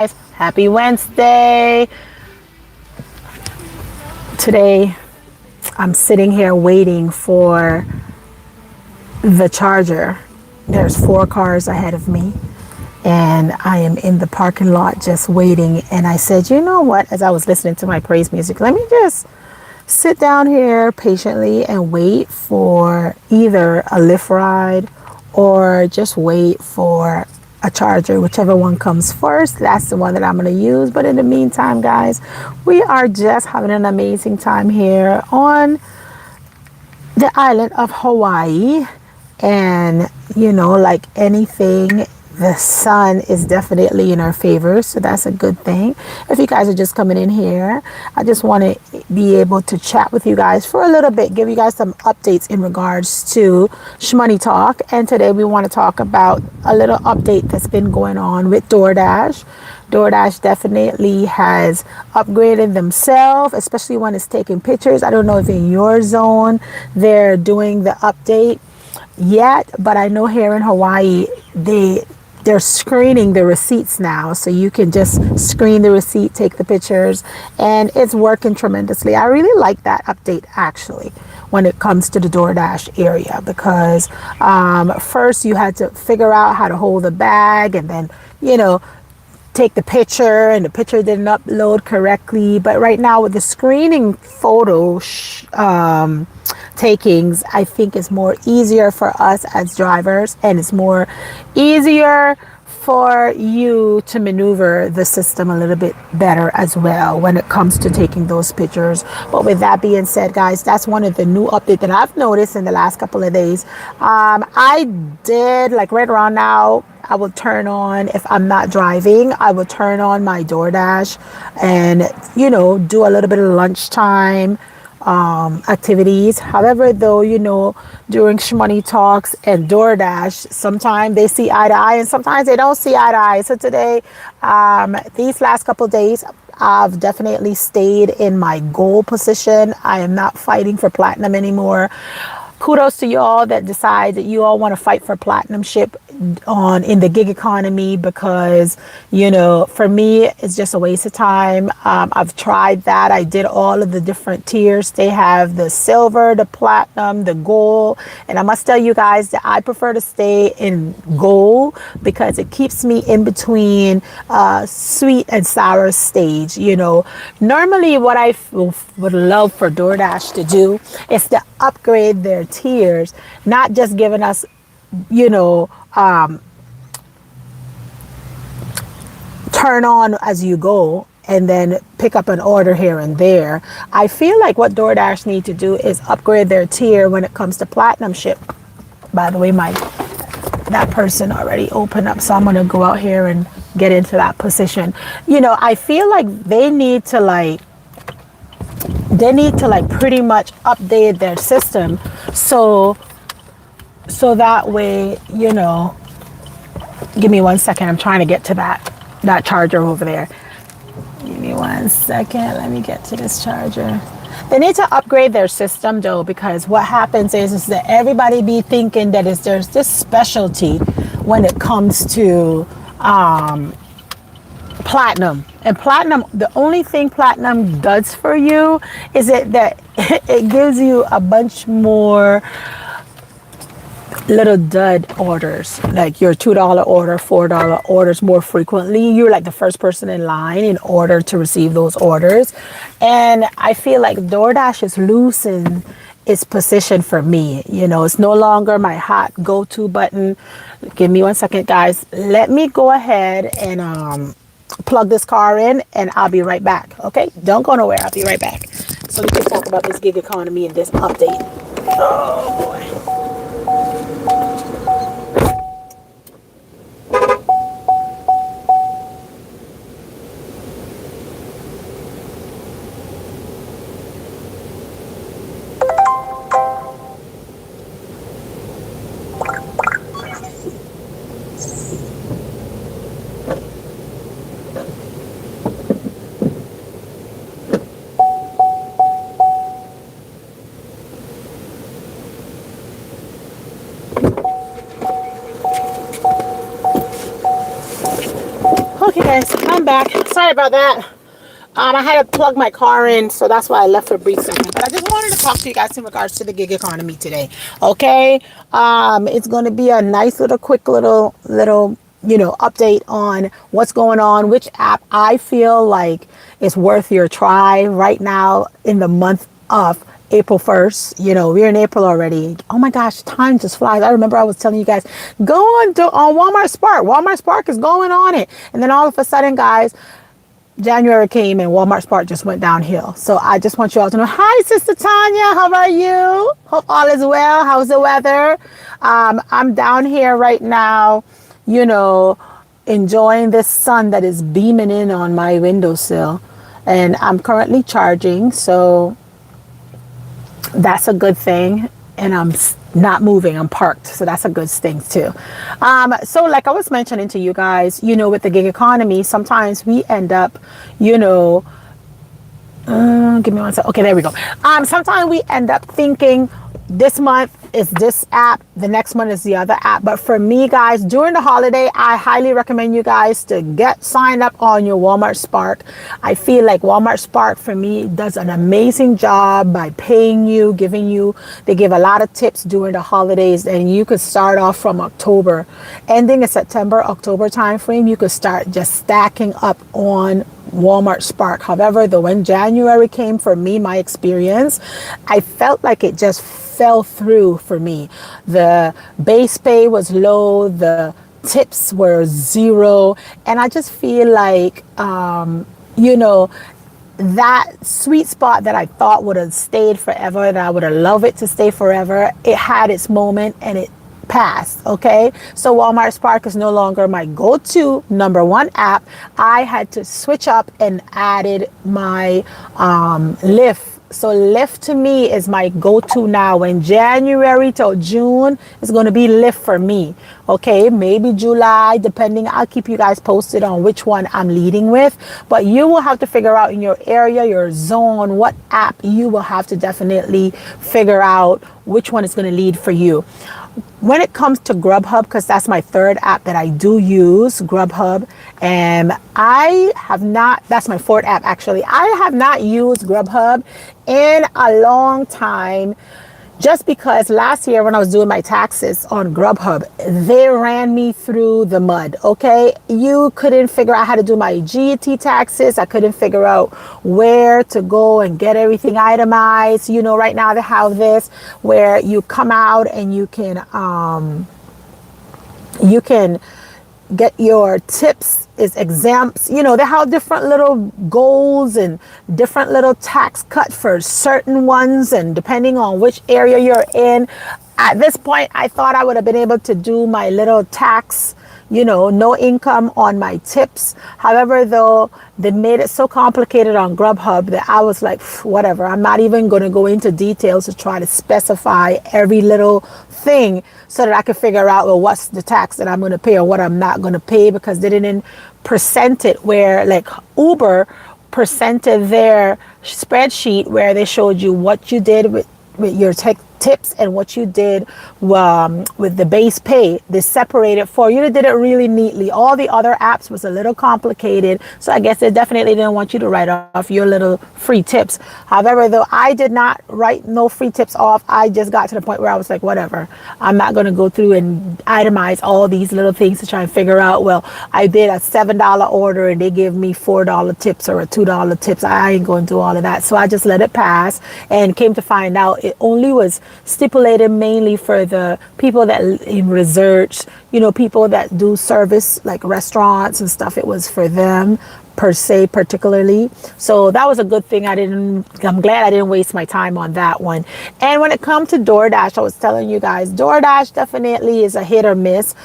Happy Wednesday. Today I'm sitting here waiting for the charger. There's 4 cars ahead of me and I am in the parking lot just waiting, and I said, you know what, as I was listening to my praise music, let me just sit down here patiently and wait for either a Lyft ride or just wait for a charger, whichever one comes first. That's the one that I'm going to use. But in the meantime, guys, we are just having an amazing time here on the island of Hawaii. And like anything, the sun is definitely in our favor, so that's a good thing. If you guys are just coming in here, I just want to be able to chat with you guys for a little bit, give you guys some updates in regards to Shmoney Talk. And today we want to talk about a little update that's been going on with DoorDash. DoorDash definitely has upgraded themselves, especially when it's taking pictures. I don't know if in your zone they're doing the update yet, but I know here in Hawaii they're screening the receipts now, so you can just screen the receipt, take the pictures, and it's working tremendously. I really like that update actually when it comes to the DoorDash area, because first you had to figure out how to hold the bag, and then take the picture, and the picture didn't upload correctly. But right now with the screening photo takings, I think it's more easier for us as drivers, and it's more easier for you to maneuver the system a little bit better as well when it comes to taking those pictures. But with that being said, guys, that's one of the new updates that I've noticed in the last couple of days. I did, like right around now, I will turn on, if I'm not driving, I will turn on my DoorDash and do a little bit of lunchtime activities. However, though, during Shmoney Talks and DoorDash, sometimes they see eye to eye and sometimes they don't see eye to eye. So today, these last couple of days, I've definitely stayed in my goal position. I am not fighting for platinum anymore. Kudos to y'all that decide that you all want to fight for platinum ship in the gig economy, because for me it's just a waste of time. I've tried that. I did all of the different tiers. They have the silver, the platinum, the gold, and I must tell you guys that I prefer to stay in gold because it keeps me in between sweet and sour stage. Normally what I would love for DoorDash to do is to upgrade their tiers, not just giving us turn on as you go and then pick up an order here and there. I feel like what DoorDash need to do is upgrade their tier when it comes to platinum ship. By the way, that person already opened up, so I'm gonna go out here and get into that position. I feel like they need to pretty much update their system so that way, give me one second. I'm trying to get to that charger over there. Give me one second. Let me get to this charger. They need to upgrade their system though, because what happens is that everybody be thinking that there's this specialty when it comes to platinum. And platinum, the only thing platinum does for you is that it gives you a bunch more little dud orders, like your $2 order, $4 orders more frequently. You're like the first person in line in order to receive those orders. And I feel like DoorDash is losing its position for me. It's no longer my hot go-to button. Give me one second, guys. Let me go ahead and plug this car in and I'll be right back. Okay, don't go nowhere. I'll be right back. So we can talk about this gig economy and this update. Oh boy. Okay guys, I'm back. back. Sorry about that. I had to plug my car in, so that's why I left for a brief second. But I just wanted to talk to you guys in regards to the gig economy today. Okay, it's going to be a nice little, quick little, update on what's going on, which app I feel like is worth your try right now in the month of April 1st. We're in April already. Oh my gosh, time just flies. I remember I was telling you guys, go on Walmart Spark. Walmart Spark is going on it. And then all of a sudden, guys, January came and Walmart Spark just went downhill. So I just want you all to know, hi, Sister Tanya, how are you? Hope all is well. How's the weather? I'm down here right now, enjoying this sun that is beaming in on my windowsill. And I'm currently charging, so that's a good thing. And I'm not moving, I'm parked, so that's a good thing too. So like I was mentioning to you guys, with the gig economy, sometimes we end up, give me one second. Okay, there we go. Sometimes we end up thinking this month is this app, the next month is the other app. But for me, guys, during the holiday, I highly recommend you guys to get signed up on your Walmart Spark. I feel like Walmart Spark for me does an amazing job by paying you, they give a lot of tips during the holidays, and you could start off from October, ending in September, October timeframe. You could start just stacking up on Walmart Spark. However, when January came, for me, my experience, I felt like it just fell through for me. The base pay was low, the tips were zero, and I just feel like that sweet spot that I thought would have stayed forever, that I would have loved it to stay forever, it had its moment and it passed. Okay, so Walmart Spark is no longer my go-to number one app. I had to switch up and added my Lyft. So Lyft to me is my go-to now. When January till June is going to be Lyft for me. Okay, maybe July, depending. I'll keep you guys posted on which one I'm leading with. But you will have to figure out in your area, your zone, what app you will have to definitely figure out which one is going to lead for you. When it comes to Grubhub, because that's my third app that I do use, Grubhub, and that's my fourth app actually. I have not used Grubhub in a long time, just because last year when I was doing my taxes on Grubhub, they ran me through the mud. Okay, you couldn't figure out how to do my GET taxes. I couldn't figure out where to go and get everything itemized. Right now they have this where you come out and you can get your tips is exempt. They have different little goals and different little tax cut for certain ones, and depending on which area you're in. At this point, I thought I would have been able to do my little tax, no income on my tips. However, though, they made it so complicated on Grubhub that I was like, whatever, I'm not even going to go into details to try to specify every little thing so that I could figure out, well, what's the tax that I'm going to pay or what I'm not going to pay, because they didn't present it where, like Uber presented their spreadsheet where they showed you what you did with your tips and what you did with the base pay. They separated for you. They did it really neatly. All the other apps was a little complicated, so I guess they definitely didn't want you to write off your little free tips. However, though, I did not write no free tips off. I just got to the point where I was like, whatever, I'm not going to go through and itemize all these little things to try and figure out, well, I did a $7 order and they give me $4 tips or a $2 tips. I ain't going to do all of that, so I just let it pass, and came to find out it only was stipulated mainly for the people that in research, people that do service like restaurants and stuff. It was for them per se particularly. So that was a good thing. I'm glad I didn't waste my time on that one. And when it comes to DoorDash, I was telling you guys, DoorDash definitely is a hit or miss.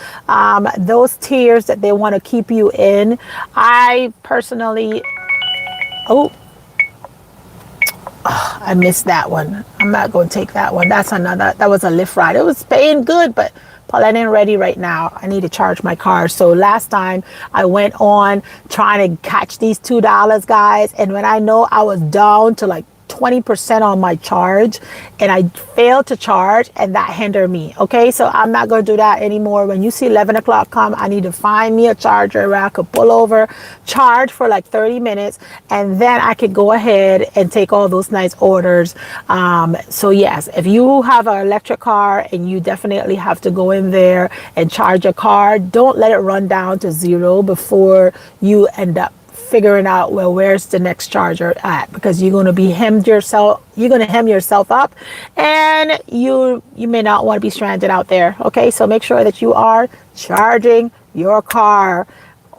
Those tiers that they want to keep you in, I personally, I missed that one. I'm not going to take that one. That was a Lyft ride. It was paying good, but Paulette ain't ready right now. I need to charge my car. So last time I went on trying to catch these $2, guys. And when I know I was down to like 20% on my charge, and I failed to charge, and that hindered me. Okay, so I'm not going to do that anymore. When you see 11 o'clock come, I need to find me a charger where I could pull over, charge for like 30 minutes, and then I could go ahead and take all those nice orders. So yes, if you have an electric car and you definitely have to go in there and charge your car, don't let it run down to zero before you end up figuring out, well, where's the next charger at, because you're going to be hem yourself up, and you may not want to be stranded out there. Okay, so make sure that you are charging your car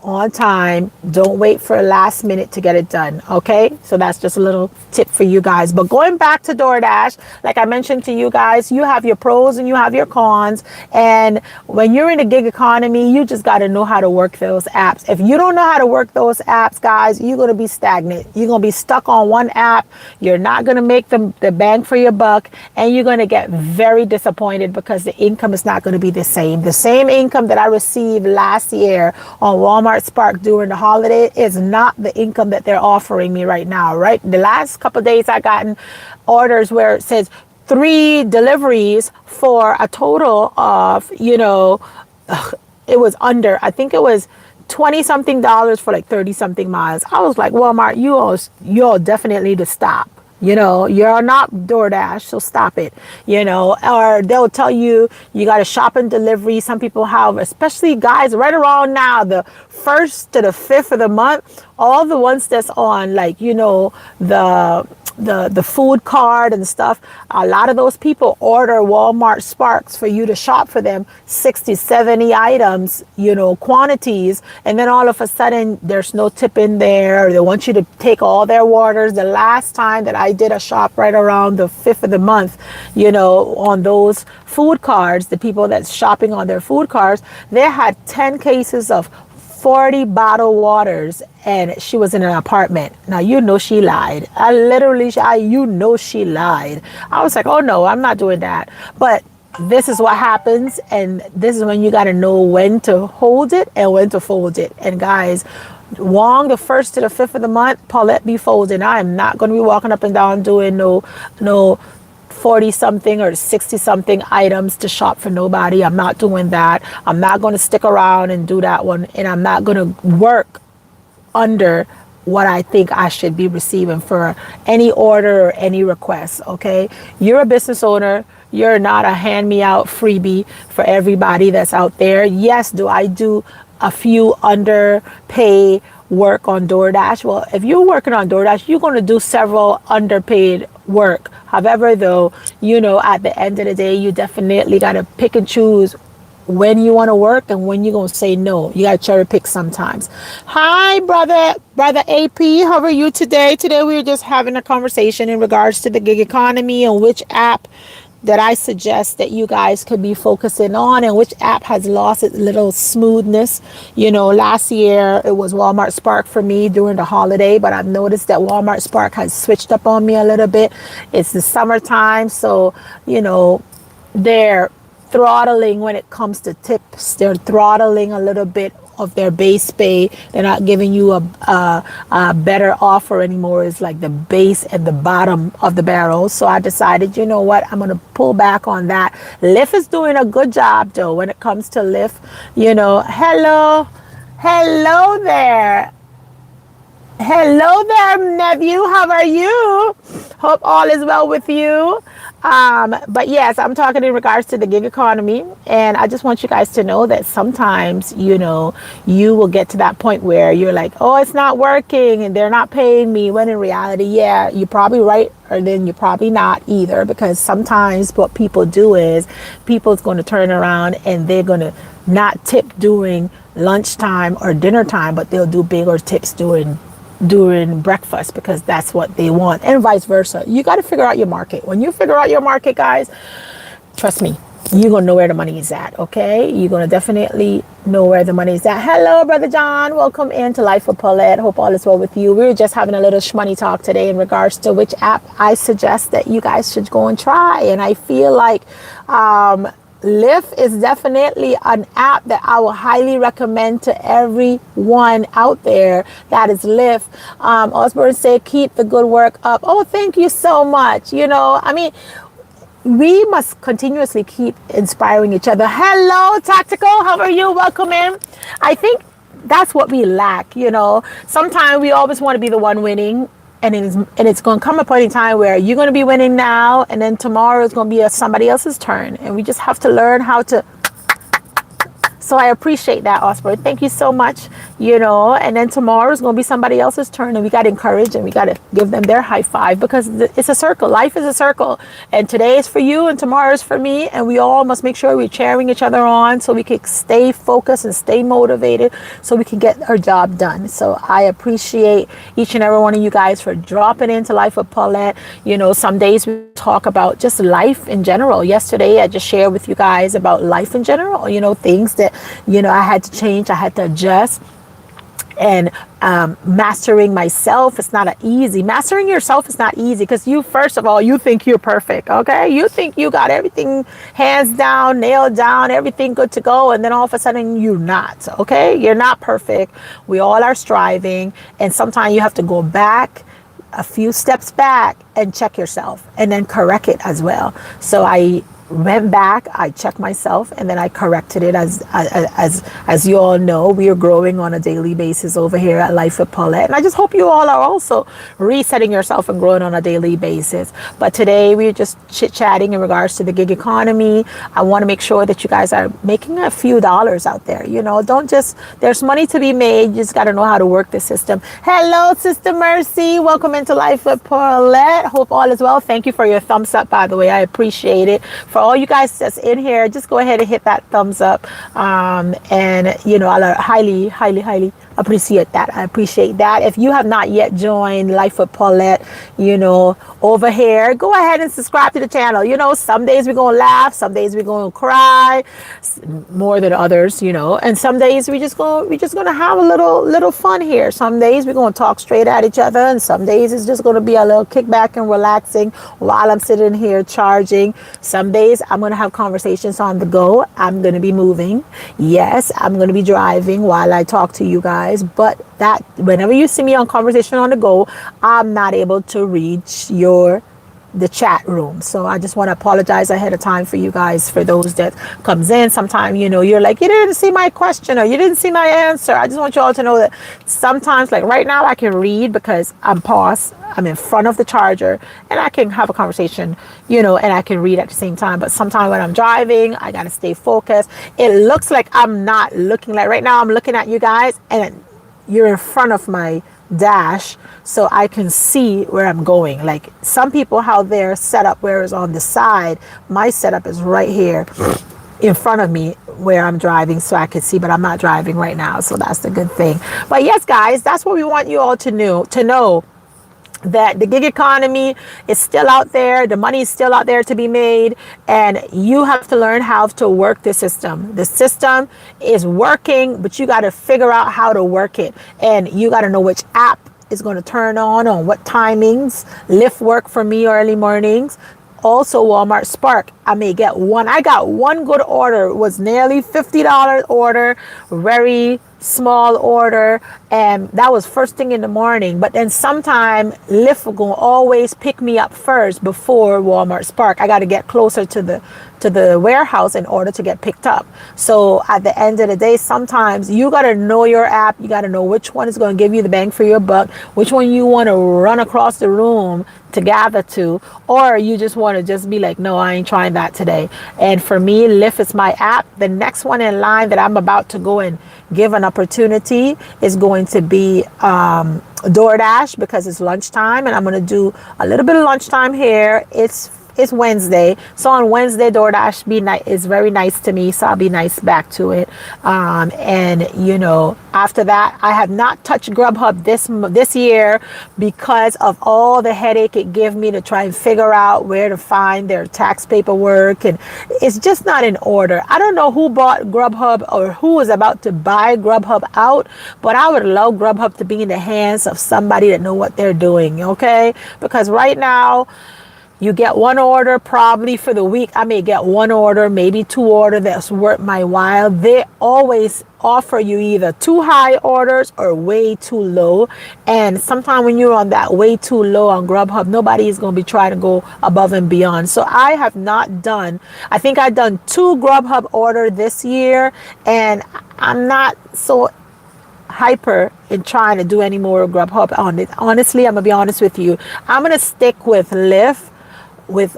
on time. Don't wait for last minute to get it done. Okay, so that's just a little tip for you guys. But going back to DoorDash, like I mentioned to you guys, you have your pros and you have your cons, and when you're in a gig economy, you just got to know how to work those apps. If you don't know how to work those apps, guys, you're going to be stagnant. You're going to be stuck on one app. You're not going to make the bang for your buck, and you're going to get very disappointed because the income is not going to be the same. The same income that I received last year on Walmart Spark during the holiday is not the income that they're offering me right now. Right, the last couple of days I gotten orders where it says 3 deliveries for a total of, it was under, I think it was $20 something for like 30 something miles. I was like, Walmart, you all definitely need to stop. You're not DoorDash, so stop it. Or they'll tell you got to shop and delivery. Some people have, especially guys, right around now, the 1st to the 5th of the month, all the ones that's on, like, the food card and stuff, a lot of those people order Walmart Sparks for you to shop for them 60, 70 items, quantities, and then all of a sudden there's no tip in there. They want you to take all their orders. The last time that I did a shop right around the 5th of the month, on those food cards, the people that's shopping on their food cards, they had 10 cases of 40 bottled waters, and she was in an apartment. Now, she lied. She lied. I was like, oh no, I'm not doing that. But this is what happens, and this is when you got to know when to hold it and when to fold it. And guys, the 1st to the 5th of the month, Paulette be folding. I am not going to be walking up and down doing no 40 something or 60 something items to shop for nobody. I'm not doing that. I'm not going to stick around and do that one, and I'm not going to work under what I think I should be receiving for any order or any request. Okay, you're a business owner. You're not a hand me out freebie for everybody that's out there. Yes, do I do a few underpay work on DoorDash? Well, if you're working on DoorDash, you're going to do several underpaid work. However, though, at the end of the day, you definitely got to pick and choose when you want to work and when you're going to say no. You got to cherry pick sometimes. Hi, brother AP. How are you today? Today, we were just having a conversation in regards to the gig economy and which app that I suggest that you guys could be focusing on, and which app has lost its little smoothness. Last year it was Walmart Spark for me during the holiday, but I've noticed that Walmart Spark has switched up on me a little bit. It's the summertime, so they're throttling when it comes to tips. They're throttling a little bit of their base pay. They're not giving you a better offer anymore. It's like the base and the bottom of the barrel. So I decided, you know what, I'm going to pull back on that. Lyft is doing a good job though when it comes to Lyft. Hello there. Hello there, nephew. How are you? Hope all is well with you. But yes, I'm talking in regards to the gig economy, and I just want you guys to know that sometimes, you will get to that point where you're like, oh, it's not working and they're not paying me, when in reality, yeah, you're probably right, or then you're probably not either, because sometimes what people do is people's going to turn around and they're going to not tip during lunchtime or dinner time, but they'll do bigger tips during breakfast because that's what they want, and vice versa. You got to figure out your market. When you figure out your market, guys, trust me, you're going to know where the money is at. Okay, you're going to definitely know where the money is at. Hello, Brother John. Welcome into Life with Paulette. Hope all is well with you. We were just having a little Shmoney talk today in regards to which app I suggest that you guys should go and try. And I feel like Lyft is definitely an app that I will highly recommend to everyone out there. That is Lyft. Osborne said, keep the good work up. Oh, thank you so much. I mean, we must continuously keep inspiring each other. Hello, Tactical. How are you? Welcome in. I think that's what we lack. Sometimes we always want to be the one winning. And it's going to come a point in time where you're going to be winning now, and then tomorrow is going to be somebody else's turn. And we just have to learn how to. So I appreciate that, Osborne. Thank you so much. And then tomorrow is going to be somebody else's turn, and we got to encourage and we got to give them their high five, because it's a circle. Life is a circle, and today is for you and tomorrow is for me, and we all must make sure we're cheering each other on so we can stay focused and stay motivated so we can get our job done. So I appreciate each and every one of you guys for dropping into Life with Paulette. Some days we talk about just life in general. Yesterday I just shared with you guys about life in general, things that I had to change, I had to adjust. And mastering myself, it's not easy. Mastering yourself is not easy, because first of all, you think you're perfect, okay? You think you got everything hands down, nailed down, everything good to go, and then all of a sudden you're not, okay? You're not perfect. We all are striving, and sometimes you have to go back a few steps back and check yourself and then correct it as well. So I went back, I checked myself, and then I corrected it. As you all know, we are growing on a daily basis over here at Life with Paulette, and I just hope you all are also resetting yourself and growing on a daily basis. But today we're just chit-chatting in regards to the gig economy. I want to make sure that you guys are making a few dollars out there. Don't just, there's money to be made, you just got to know how to work the system. Hello, Sister Mercy, welcome into Life with Paulette. Hope all is well. Thank you for your thumbs up, by the way. I appreciate it. For all you guys that's in here, just go ahead and hit that thumbs up. And I'll highly, highly, highly appreciate that. I appreciate that. If you have not yet joined Life with Paulette, over here, go ahead and subscribe to the channel. Some days we're going to laugh, some days we're going to cry more than others, and some days we're just going to have a little fun here. Some days we're going to talk straight at each other, and some days it's just going to be a little kickback and relaxing while I'm sitting here charging. Some days I'm going to have conversations on the go. I'm going to be moving. Yes, I'm going to be driving while I talk to you guys, but that whenever you see me on conversation on the go, I'm not able to reach the chat room. So I just want to apologize ahead of time for you guys, for those that comes in. Sometimes, you're like, you didn't see my question or you didn't see my answer. I just want you all to know that sometimes, like right now, I can read because I'm paused. I'm in front of the charger and I can have a conversation, and I can read at the same time. But sometimes when I'm driving, I got to stay focused. It looks like I'm not looking, like right now I'm looking at you guys and you're in front of my dash, so I can see where I'm going. Like some people, how their setup, whereas on the side, my setup is right here in front of me where I'm driving, so I can see, but I'm not driving right now, so that's the good thing. But yes, guys, that's what we want you all to know that the gig economy is still out there. The money is still out there to be made, and you have to learn how to work the system. The system is working, but you got to figure out how to work it, and you got to know which app is going to turn on what timings. Lyft work for me early mornings. Also Walmart Spark, I may get one. I got one good order. It was nearly $50 order, very small order, and that was first thing in the morning. But then sometime Lyft will always pick me up first before Walmart Spark. I got to get closer to the warehouse in order to get picked up. So at the end of the day, sometimes you got to know your app. You got to know which one is going to give you the bang for your buck, which one you want to run across the room to gather to, or you just want to just be like, no, I ain't trying that today. And for me, Lyft is my app. The next one in line that I'm about to go and give an opportunity is going to be DoorDash, because it's lunchtime and I'm going to do a little bit of lunchtime here. It's Wednesday, so on Wednesday DoorDash is very nice to me, so I'll be nice back to it. And after that, I have not touched Grubhub this year because of all the headache it gave me to try and figure out where to find their tax paperwork, and it's just not in order. I don't know who bought Grubhub or who is about to buy Grubhub out, but I would love Grubhub to be in the hands of somebody that know what they're doing, okay? Because right now, You get one order probably for the week. I may get one order, maybe two order that's worth my while. They always offer you either too high orders or way too low. And sometimes when you're on that way too low on Grubhub, nobody is going to be trying to go above and beyond. So I have not done, I think I've done 2 Grubhub order this year, and I'm not so hyper in trying to do any more Grubhub on it. Honestly, I'm gonna be honest with you. I'm gonna stick with Lyft, with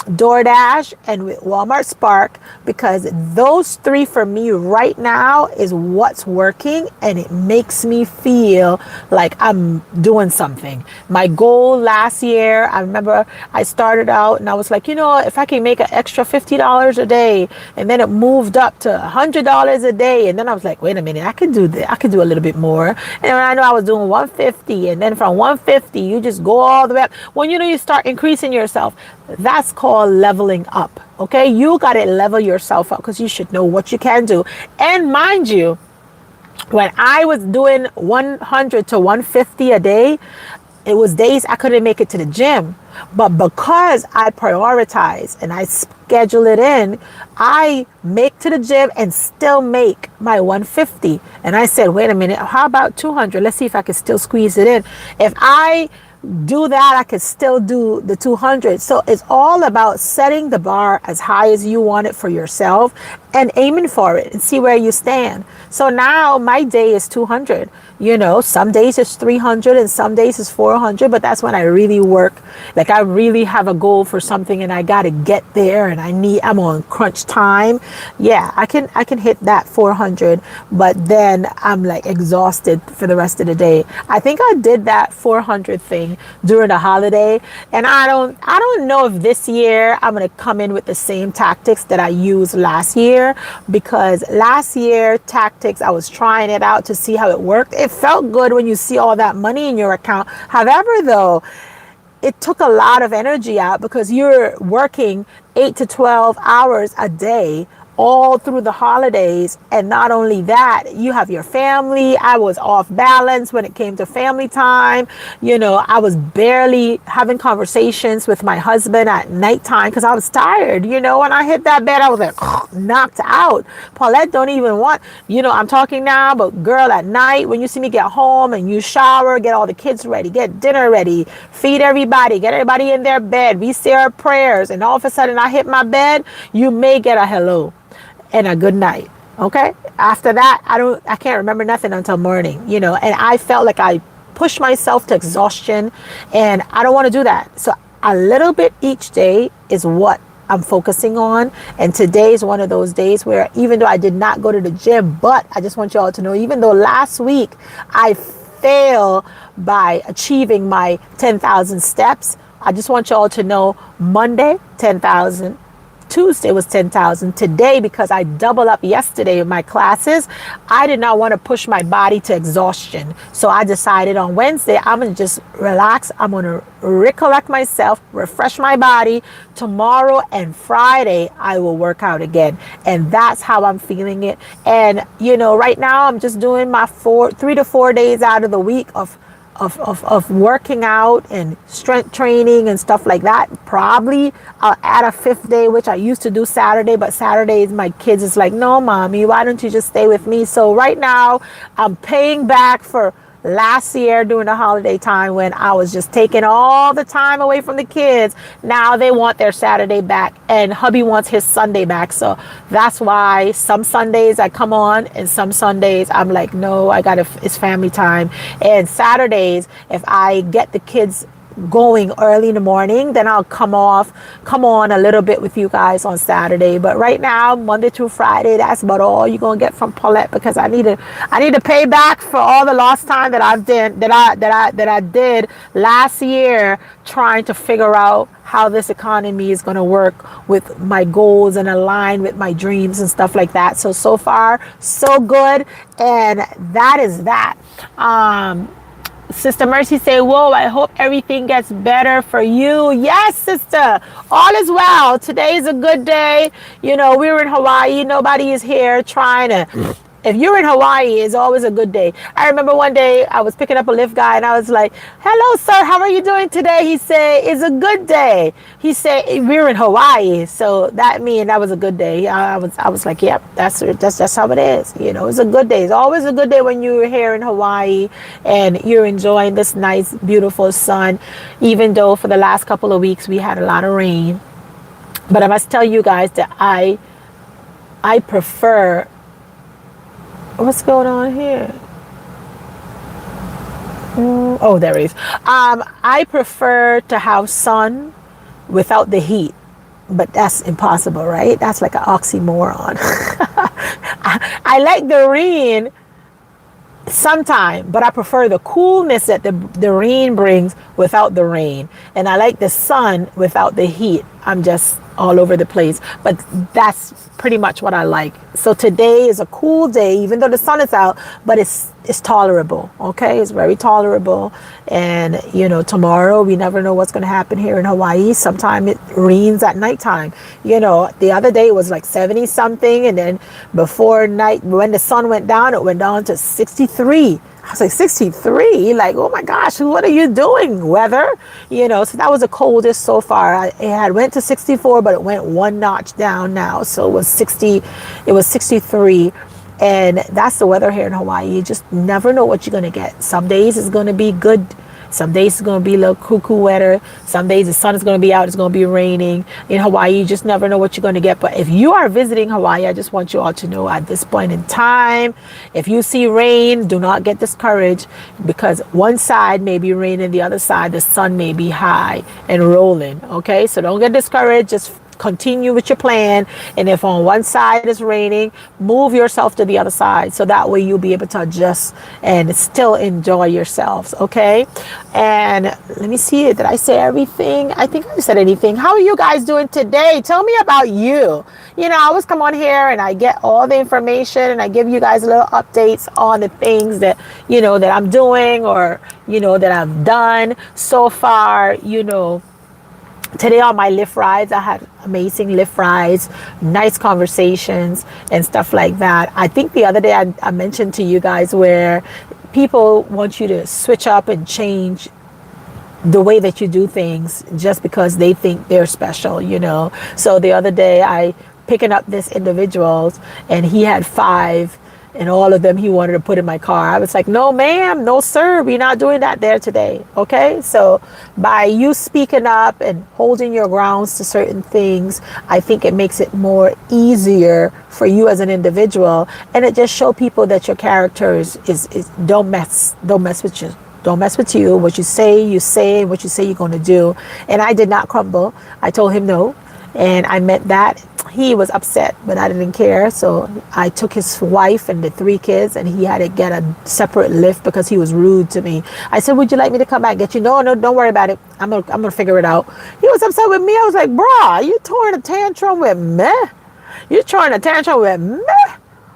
DoorDash, and with Walmart Spark, because those 3 for me right now is what's working, and it makes me feel like I'm doing something. My goal last year, I remember I started out and I was like, if I can make an extra $50 a day, and then it moved up to $100 a day, and then I was like, wait a minute, I could do this. I could do a little bit more. And I know I was doing 150, and then from 150 you just go all the way up. When you start increasing yourself, that's called leveling up. Okay, you got to level yourself up, because you should know what you can do. And mind you, when I was doing 100 to 150 a day, it was days I couldn't make it to the gym. But because I prioritize and I schedule it in, I make to the gym and still make my 150. And I said, wait a minute, how about 200? Let's see if I can still squeeze it in. If I do that, I could still do the 200. So it's all about setting the bar as high as you want it for yourself and aiming for it and see where you stand. So now my day is 200. Some days it's 300 and some days it's 400, but that's when I really work. Like, I really have a goal for something and I got to get there, and I'm on crunch time. Yeah, I can hit that 400, but then I'm like exhausted for the rest of the day. I think I did that 400 thing during the holiday, and I don't know if this year I'm going to come in with the same tactics that I used last year, because last year tactics, I was trying it out to see how it worked. It felt good when you see all that money in your account. However, though, it took a lot of energy out, because you're working 8 to 12 hours a day all through the holidays. And not only that, you have your family. I was off balance when it came to family time. I was barely having conversations with my husband at nighttime because I was tired. When I hit that bed, I was like knocked out. Paulette don't even want, I'm talking now, but girl, at night when you see me get home and you shower, get all the kids ready, get dinner ready, feed everybody, get everybody in their bed, we say our prayers, and all of a sudden I hit my bed, you may get a hello and a good night. Okay. After that, I can't remember nothing until morning, and I felt like I pushed myself to exhaustion, and I don't want to do that. So a little bit each day is what I'm focusing on. And today is one of those days where, even though I did not go to the gym, but I just want you all to know, even though last week I failed by achieving my 10,000 steps, I just want you all to know, Monday, 10,000. Tuesday was 10,000. Today, because I doubled up yesterday in my classes, I did not want to push my body to exhaustion. So I decided on Wednesday, I'm going to just relax. I'm going to recollect myself, refresh my body. Tomorrow and Friday, I will work out again. And that's how I'm feeling it. And, right now I'm just doing my 3 to 4 days out of the week of working out and strength training and stuff like that. Probably I'll add a 5th day, which I used to do Saturday, but Saturdays my kids is like, no, mommy, why don't you just stay with me? So right now I'm paying back for last year during the holiday time when I was just taking all the time away from the kids. Now they want their Saturday back, and hubby wants his Sunday back. So that's why some Sundays I come on, and some Sundays I'm like, no, it's family time. And Saturdays, if I get the kids going early in the morning, then I'll come on a little bit with you guys on Saturday. But right now, Monday through Friday, that's about all you're gonna get from Paulette, because I need to pay back for all the lost time that I did last year trying to figure out how this economy is going to work with my goals and align with my dreams and stuff like that. So far so good. And that is that. Sister Mercy say, whoa, I hope everything gets better for you. Yes, sister, all is well. Today is a good day. We were in Hawaii. Nobody is here trying to If you're in Hawaii, it's always a good day. I remember one day I was picking up a Lyft guy and I was like, "Hello, sir. How are you doing today?" He said, "It's a good day." He said, "We're in Hawaii, so that mean that was a good day." I was like, "Yep, that's how it is." You know, it's a good day. It's always a good day when you're here in Hawaii and you're enjoying this nice, beautiful sun. Even though for the last couple of weeks we had a lot of rain, but I must tell you guys that I prefer. What's going on here? Oh, there it is. I prefer to have sun without the heat, but that's impossible, right? That's like an oxymoron. I like the rain sometime, but I prefer the coolness that the rain brings without the rain. And I like the sun without the heat. I'm just all over the place, but that's pretty much what I like. So today is a cool day, even though the sun is out, but it's tolerable. Okay, it's very tolerable. And you know, tomorrow we never know what's going to happen here in Hawaii. Sometimes it rains at nighttime. You know, the other day it was like 70 something, and then before night, when the sun went down, it went down to 63. I was like, 63? Like, oh my gosh, what are you doing, weather? You know, so that was the coldest so far. It had went to 64, but it went one notch down now. So it was 63. And that's the weather here in Hawaii. You just never know what you're going to get. Some days it's going to be good. Some days it's going to be a little cuckoo weather. Some days the sun is going to be out. It's going to be raining. In Hawaii, you just never know what you're going to get. But if you are visiting Hawaii, I just want you all to know at this point in time, if you see rain, do not get discouraged, because one side may be raining, the other side, the sun may be high and rolling. Okay, so don't get discouraged. Just continue with your plan, and if on one side is raining, move yourself to the other side, so that way you'll be able to adjust and still enjoy yourselves. Okay, and let me see, did I say everything? I think I said anything. How are you guys doing today? Tell me about you. You know, I always come on here and I get all the information and I give you guys little updates on the things that, you know, that I'm doing, or, you know, that I've done so far. You know, today on my Lyft rides, I had amazing Lyft rides, nice conversations and stuff like that. I think the other day I mentioned to you guys where people want you to switch up and change the way that you do things just because they think they're special, you know. So the other day I picking up this individuals and he had 5 and all of them he wanted to put in my car. I was like, no ma'am, no sir, we're not doing that there today. Okay, so by you speaking up and holding your grounds to certain things, I think it makes it more easier for you as an individual, and it just show people that your character is don't mess with you. Don't mess with you. What you say, what you say you're going to do. And I did not crumble. I told him no, and I meant that. He was upset, but I didn't care. So I took his wife and the 3 kids, and he had to get a separate lift because he was rude to me. I said, would you like me to come back and get you? No, don't worry about it. I'm gonna figure it out. He was upset with me. I was like, bruh, you throwing a tantrum with me? You're throwing a tantrum with me?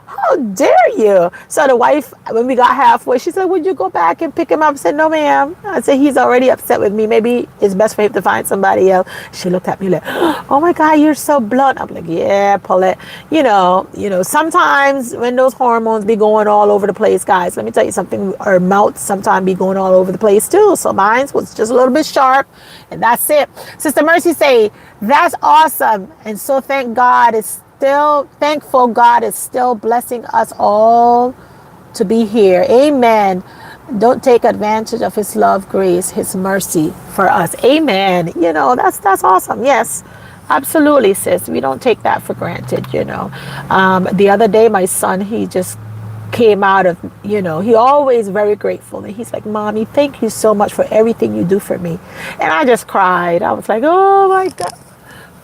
How dare you? So the wife, when we got halfway, she said, would you go back and pick him up? I said, no ma'am. I said, he's already upset with me. Maybe it's best for him to find somebody else. She looked at me like, oh my God, you're so blunt. I'm like, yeah, Paulette. You know, sometimes when those hormones be going all over the place, guys, let me tell you something, our mouths sometimes be going all over the place too. So mine was just a little bit sharp, and that's it. Sister Mercy say, that's awesome. And so thank God it's still thankful God is still blessing us all to be here. Amen. Don't take advantage of his love, grace, his mercy for us. Amen. You know, that's awesome. Yes, absolutely, sis. We don't take that for granted, you know. The other day, my son, he just came out of, you know, he always very grateful. And he's like, Mommy, thank you so much for everything you do for me. And I just cried. I was like, oh my God.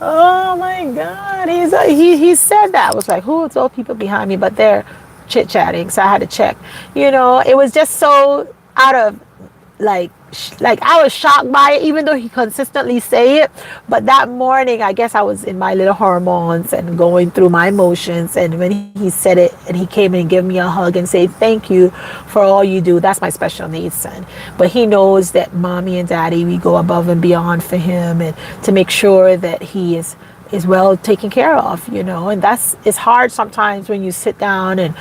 Oh my God, he said that. I was like, who are those people behind me? But they're chit-chatting, so I had to check. You know, it was just so out of, like I was shocked by it, even though he consistently say it. But that morning, I guess I was in my little hormones and going through my emotions. And when he said it, and he came and gave me a hug and said, thank you for all you do. That's my special needs son. But he knows that Mommy and Daddy, we go above and beyond for him, and to make sure that he is is well taken care of, and it's hard sometimes when you sit down and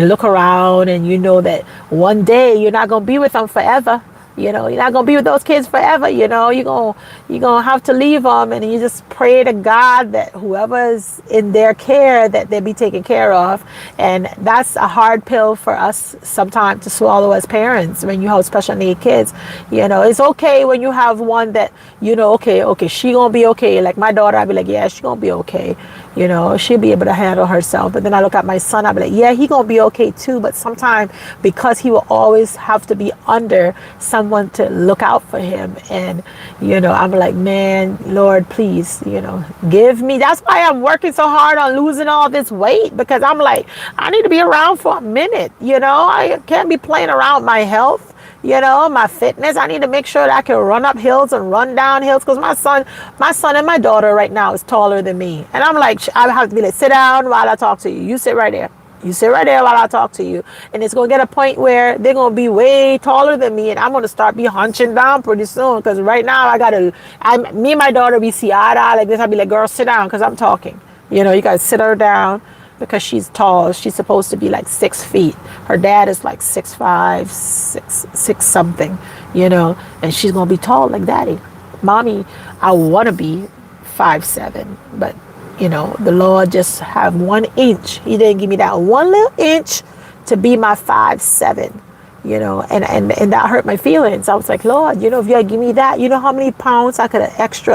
look around and you know that one day you're not going to be with them forever. You're not gonna be with those kids forever. You're gonna have to leave them, and you just pray to God that whoever's in their care, that they be taken care of. And that's a hard pill for us sometimes to swallow as parents when you have special need kids. It's okay when you have one that okay, she gonna be okay. Like my daughter, I'd be like, yeah, she gonna be okay. She'll be able to handle herself. But then I look at my son, I'll be like, yeah, he gonna be okay too. But sometimes because he will always have to be under someone to look out for him. And, I'm like, man, Lord, please, give me. That's why I'm working so hard on losing all this weight, because I'm like, I need to be around for a minute. I can't be playing around with my health. My fitness. I need to make sure that I can run up hills and run down hills, because my son and my daughter right now is taller than me. And I'm like, I have to be like, sit down while I talk to you. You sit right there. You sit right there while I talk to you. And it's going to get a point where they're going to be way taller than me, and I'm going to start be hunching down pretty soon, because right now me and my daughter, we see eye to eye like this. I'll be like, girl, sit down, because I'm talking. You got to sit her down, because she's tall. She's supposed to be like 6 feet. Her dad is like 6'5", six something, and she's going to be tall like daddy. Mommy, I want to be 5'7", but the Lord just have 1 inch. He didn't give me that 1 little inch to be my 5'7", and that hurt my feelings. I was like, Lord, if you had give me that, how many pounds I could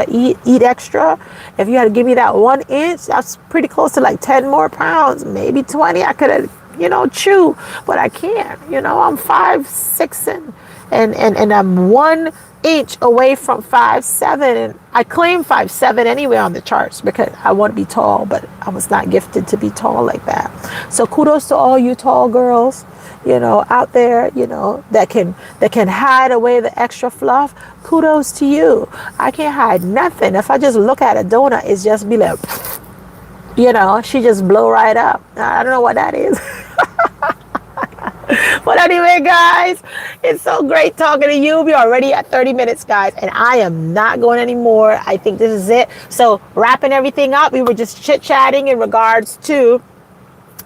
eat extra. If you had to give me that 1 inch, that's pretty close to like 10 more pounds, maybe 20. I could have, chew, but I can't. I'm 5'6", and I'm 1 inch away from 5'7", and I claim 5'7" anyway on the charts, because I want to be tall, but I was not gifted to be tall like that. So kudos to all you tall girls, out there, that can hide away the extra fluff. Kudos to you. I can't hide nothing. If I just look at a donut, it's just be like, she just blow right up. I don't know what that is. But anyway, guys, it's so great talking to you. We're already at 30 minutes, guys, and I am not going anymore. I think this is it. So wrapping everything up, we were just chit-chatting in regards to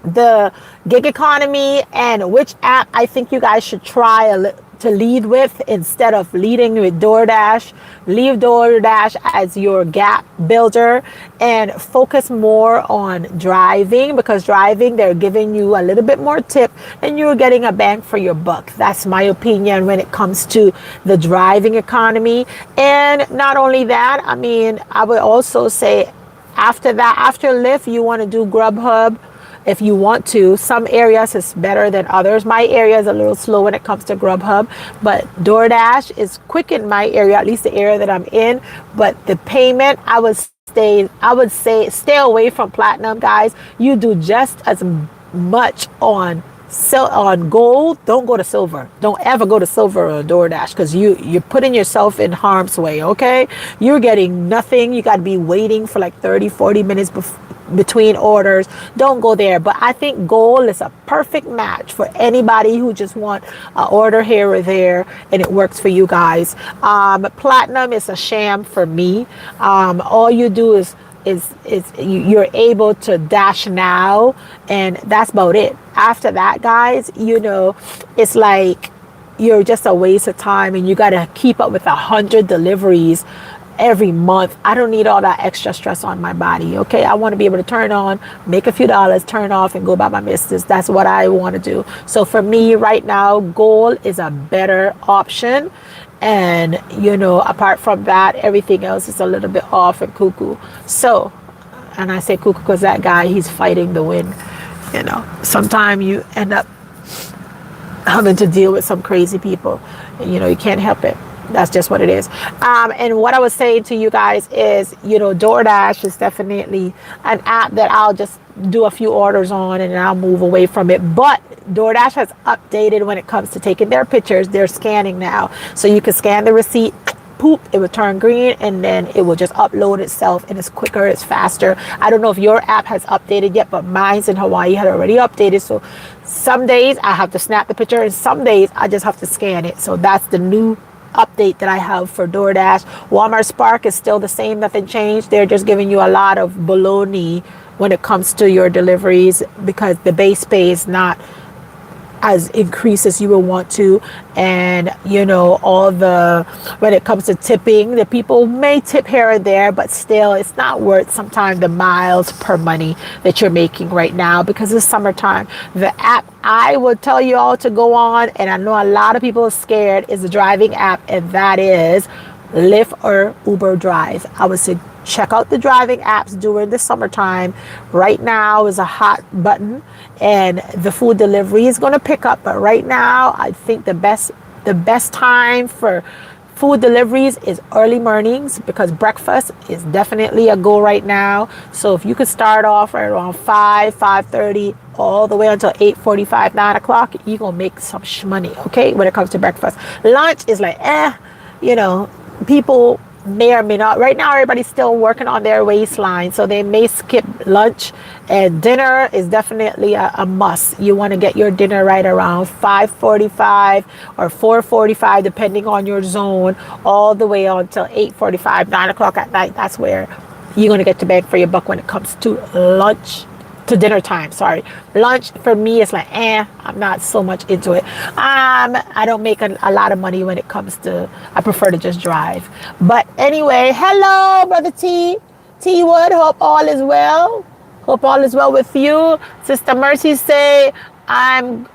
the gig economy and which app I think you guys should try to lead with instead of leading with DoorDash. Leave DoorDash as your gap builder and focus more on driving, because driving, they're giving you a little bit more tip and you're getting a bang for your buck. That's my opinion when it comes to the driving economy. And not only that, I would also say after that, after Lyft, you want to do Grubhub. If you want to, some areas is better than others. My area is a little slow when it comes to Grubhub, but DoorDash is quick in my area, at least the area that I'm in. But the payment, I would say stay away from Platinum, guys. You do just as much on gold. Don't go to silver. Don't ever go to silver or DoorDash, because you're putting yourself in harm's way. Okay, you're getting nothing. You got to be waiting for like 30-40 minutes between orders. Don't go there. But I think gold is a perfect match for anybody who just want an order here or there, and it works for you guys. Platinum is a sham for me. All you do is you're able to dash now, and that's about it. After that, guys, it's like you're just a waste of time, and you got to keep up with 100 deliveries every month. I don't need all that extra stress on my body. Okay, I want to be able to turn on, make a few dollars, turn off, and go about my business. That's what I want to do. So for me right now, gold is a better option. And apart from that, everything else is a little bit off and cuckoo. So, and I say cuckoo because that guy, he's fighting the wind. Sometimes you end up having to deal with some crazy people. And, you can't help it. That's just what it is. And what I was saying to you guys is, DoorDash is definitely an app that I'll just do a few orders on and I'll move away from it. But DoorDash has updated when it comes to taking their pictures. They're scanning now. So you can scan the receipt, poop, it will turn green, and then it will just upload itself, and it's quicker, it's faster. I don't know if your app has updated yet, but mine's in Hawaii had already updated. So some days I have to snap the picture, and some days I just have to scan it. So that's the new update that I have for DoorDash. Walmart Spark is still the same, nothing changed. They're just giving you a lot of baloney when it comes to your deliveries because the base pay is not as increased as you would want to. And you know, when it comes to tipping, the people may tip here and there, but still it's not worth sometimes the miles per money that you're making right now because it's summertime. The app I would tell you all to go on, and I know a lot of people are scared, is the driving app, and that is Lyft or Uber Drive. I would say check out the driving apps during the summertime. Right now is a hot button, and the food delivery is going to pick up. But right now, I think the best time for food deliveries is early mornings because breakfast is definitely a go right now. So if you could start off right around 5:30, all the way until 8:45, 9 o'clock, you're going to make some shmoney, okay, when it comes to breakfast. Lunch is like, you know, people may or may not. Right now, everybody's still working on their waistline, so they may skip lunch. And dinner is definitely a must. You want to get your dinner right around 5:45 or 4:45, depending on your zone, all the way until 8:45, 9 o'clock at night. That's where you're going to get to bang for your buck when it comes to lunch. To dinner time, sorry. Lunch for me is like, I'm not so much into it. I don't make a lot of money when it comes to, I prefer to just drive. But anyway, hello, Brother T Wood, hope all is well. Hope all is well with you. Sister Mercy say, I'm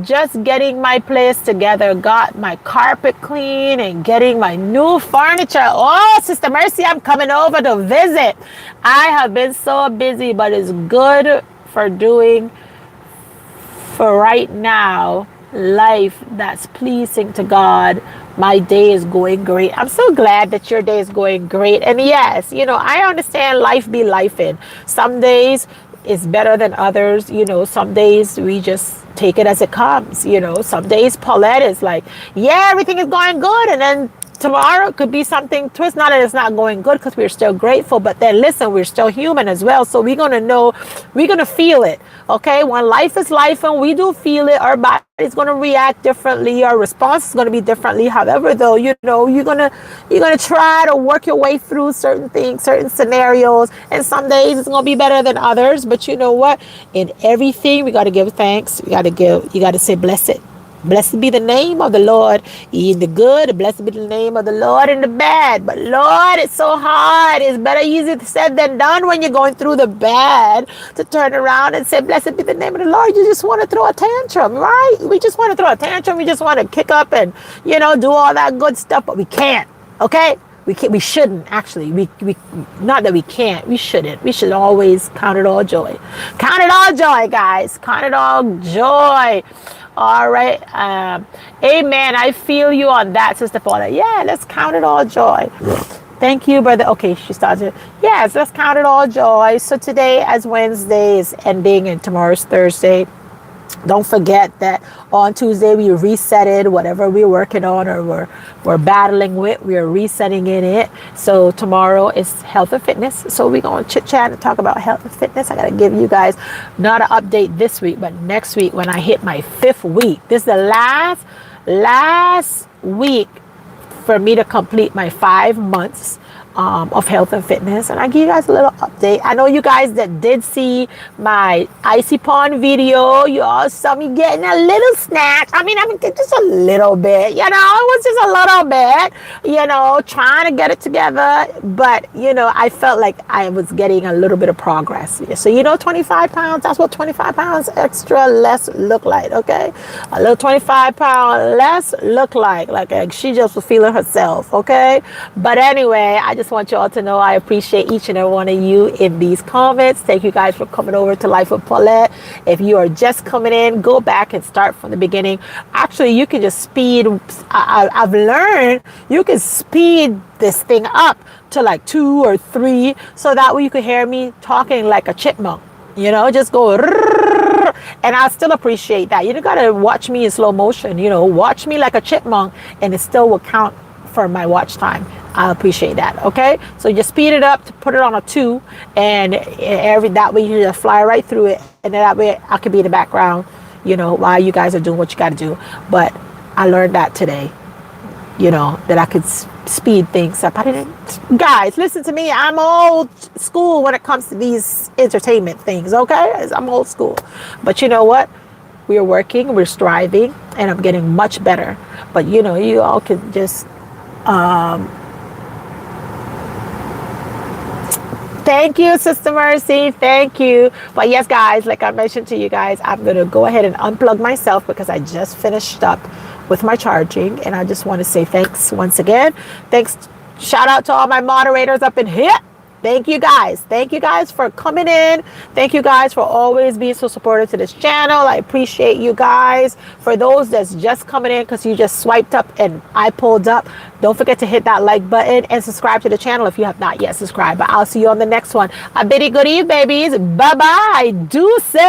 just getting my place together, got my carpet clean and getting my new furniture. Oh, Sister Mercy, I'm coming over to visit. I have been so busy, but it's good for doing for right now life that's pleasing to God. My day is going great. I'm so glad that your day is going great. And yes, you know, I understand life be lifing. Some days is better than others. You know, some days we just take it as it comes. You know, some days Paulette is like, yeah, everything is going good, and then tomorrow could be something twist. Not that it's not going good because we're still grateful, but then listen, we're still human as well, so we're gonna know, we're gonna feel it. Okay, when life is life and we do feel it, our body's gonna react differently, our response is gonna be differently. However, though, you know, you're gonna try to work your way through certain things, certain scenarios, and some days it's gonna be better than others. But you know what, in everything we got to give thanks. You got to say blessed. Blessed be the name of the Lord in the good. Blessed be the name of the Lord in the bad. But Lord, it's so hard. It's better easy said than done when you're going through the bad to turn around and say, blessed be the name of the Lord. You just want to throw a tantrum, right? We just want to throw a tantrum. We just want to kick up and, you know, do all that good stuff, but we can't. Okay? We shouldn't actually. We not that we can't. We shouldn't. We should always count it all joy. Count it all joy, guys. Count it all joy. All right. Amen. I feel you on that, Sister Paula. Yeah, let's count it all joy. Thank you, brother. Okay, she started. Yes, let's count it all joy. So today, as Wednesday is ending and tomorrow's Thursday, don't forget that on Tuesday we resetted whatever we're working on or we're battling with. We're resetting in it. So tomorrow is health and fitness. So we're going to chit chat and talk about health and fitness. I got to give you guys not an update this week, but next week when I hit my 5th week. This is the last week for me to complete my 5 months of health and fitness, and I give you guys a little update. I know you guys that did see my icy pond video, you all saw me getting a little snatch. I mean just a little bit, you know, it was just a little bit, you know, trying to get it together, but you know, I felt like I was getting a little bit of progress. So you know, 25 pounds, that's what 25 pounds extra less look like. Okay, a little 25 pound less look like she just was feeling herself. Okay, but anyway, I just want you all to know I appreciate each and every one of you in these comments. Thank you guys for coming over to Life with Paulette. If you are just coming in, go back and start from the beginning. Actually, you can just speed. I've learned you can speed this thing up to like 2 or 3, so that way you can hear me talking like a chipmunk. You know, just go. And I still appreciate that. You don't gotta watch me in slow motion. You know, watch me like a chipmunk, and it still will count for my watch time. I appreciate that. Okay, so just speed it up to put it on a 2, and that way you just fly right through it, and then that way I could be in the background, you know, while you guys are doing what you got to do. But I learned that today. that I could speed things up. I didn't, guys, listen to me. I'm old school when it comes to these entertainment things, okay? I'm old school. But you know what? We're working, we're striving, and I'm getting much better. But you all can just thank you, Sister Mercy. Thank you. But yes, guys, like I mentioned to you guys, I'm going to go ahead and unplug myself because I just finished up with my charging. And I just want to say thanks once again. Thanks. Shout out to all my moderators up in here. Thank you guys. Thank you guys for coming in. Thank you guys for always being so supportive to this channel. I appreciate you guys. For those that's just coming in because you just swiped up and I pulled up, don't forget to hit that like button and subscribe to the channel if you have not yet subscribed. But I'll see you on the next one. I bid you good eve, babies. Bye-bye. Deuces.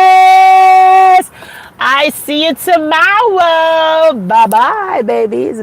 I see you tomorrow. Bye-bye, babies.